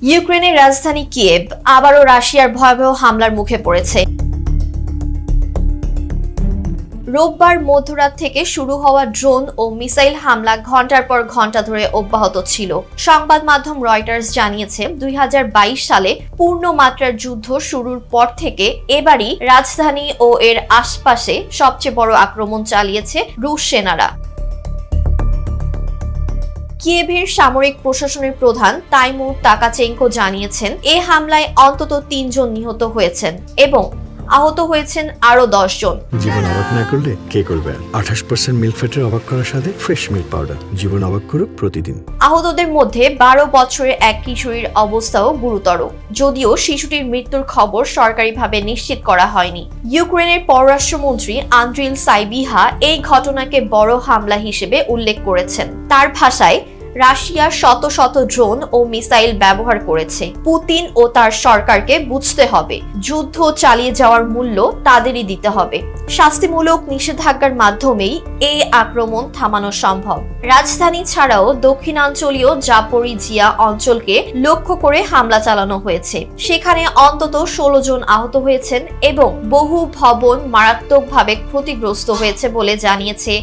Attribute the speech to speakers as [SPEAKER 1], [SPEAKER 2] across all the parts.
[SPEAKER 1] ইউক্রেনের রাজধানী কিয়েভ আবারও রাশিয়ার ভয়াবহ হামলার মুখে পড়েছে। রোববার মধ্যরাত থেকে শুরু হওয়া ড্রোন ও মিসাইল হামলা ঘন্টার পর ঘন্টা ধরে অব্যাহত ছিল। সংবাদ মাধ্যম রয়টার্স জানিয়েছে 2022 সালে পূর্ণ মাত্রার যুদ্ধ শুরুর পর থেকে এবারই রাজধানী ও এর আশপাশে সবচেয়ে বড় আক্রমণ চালিয়েছে রুশ সেনারা। কিয়েভের সামরিক প্রশাসনের প্রধান তাইমুর তাকাচেঙ্কো জানিয়েছেন, এ হামলায় অন্তত 3 জন নিহত হয়েছেন এবং আহত হয়েছেন আরো 10 জন।
[SPEAKER 2] জীবন অবাক না করলে কে করবে? 28% মিল্ক ফ্যাটের অবাক করার সাথে ফ্রেশ মিল্ক পাউডার। জীবন অবাক করুক প্রতিদিন।
[SPEAKER 1] আহতদের মধ্যে 12 বছরের এক কিশোরীর অবস্থাও গুরুতর, যদিও শিশুটির মৃত্যুর খবর সরকারিভাবে নিশ্চিত করা হয়নি। ইউক্রেনের পররাষ্ট্রমন্ত্রী আন্দ্রিল সাইবিহা এই ঘটনাকে বড় হামলা হিসেবে উল্লেখ করেছেন। তার ভাষায়, রাশিয়া শত শত ড্রোন ও মিসাইল ব্যবহার করেছে। পুতিন ও তার সরকারকে বুঝতে হবে, যুদ্ধ চালিয়ে যাওয়ার মূল্য তাদেরই দিতে হবে। শাস্তিমূলক নিষেধাজ্ঞার মাধ্যমেই এই আক্রমণ থামানো সম্ভব। রাজধানী ছাড়াও দক্ষিণাঞ্চলীয় জাপোরিজিয়া অঞ্চলকে লক্ষ্য করে হামলা চালানো হয়েছে। সেখানে অন্তত 16 জন আহত হয়েছেন এবং বহু ভবন মারাত্মকভাবে ক্ষতিগ্রস্ত হয়েছে বলে জানিয়েছে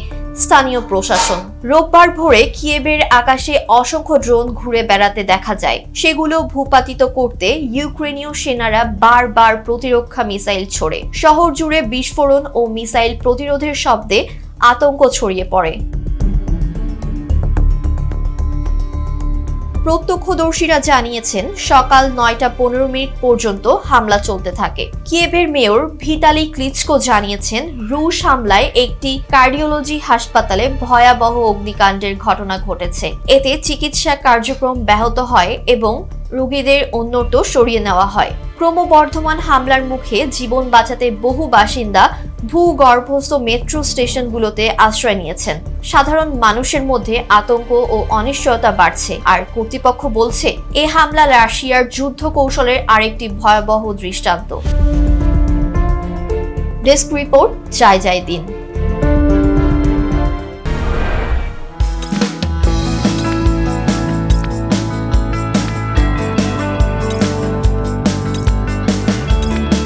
[SPEAKER 1] স্থানীয় প্রশাসন। রোববার ভোরে কিয়েভের আকাশে অসংখ্য ড্রোন ঘুরে বেড়াতে দেখা যায়। সেগুলো ভূপাতিত করতে ইউক্রেনীয় সেনারা বারবার প্রতিরক্ষা মিসাইল ছোড়ে। শহর জুড়ে বিস্ফোরণ ও মিসাইল প্রতিরোধের শব্দে আতঙ্ক ছড়িয়ে পড়ে। প্রত্যক্ষদর্শীরা জানিয়েছেন, সকাল 9:15 পর্যন্ত হামলা চলতে থাকে। কিয়েভের মেয়র ভিতালি ক্লিচকো জানিয়েছেন, রুশ হামলায় একটি কার্ডিওলজি হাসপাতালে ভয়াবহ অগ্নিকাণ্ডের ঘটনা ঘটেছে। এতে চিকিৎসা কার্যক্রম ব্যাহত হয় এবং রোগীদের অন্যত্র সরিয়ে নেওয়া হয়। ক্রমবর্ধমান হামলার মুখে জীবন বাঁচাতে বহু বাসিন্দা ভূগর্ভস্থ মেট্রো স্টেশনগুলোতে আশ্রয় নিয়েছেন। সাধারণ মানুষের মধ্যে আতঙ্ক ও অনিশ্চয়তা বাড়ছে, আর কর্তৃপক্ষ বলছে এ হামলা রাশিয়ার যুদ্ধ কৌশলের আরেকটি ভয়াবহ দৃষ্টান্ত। ডেস্ক রিপোর্ট, জয় জয় দিন।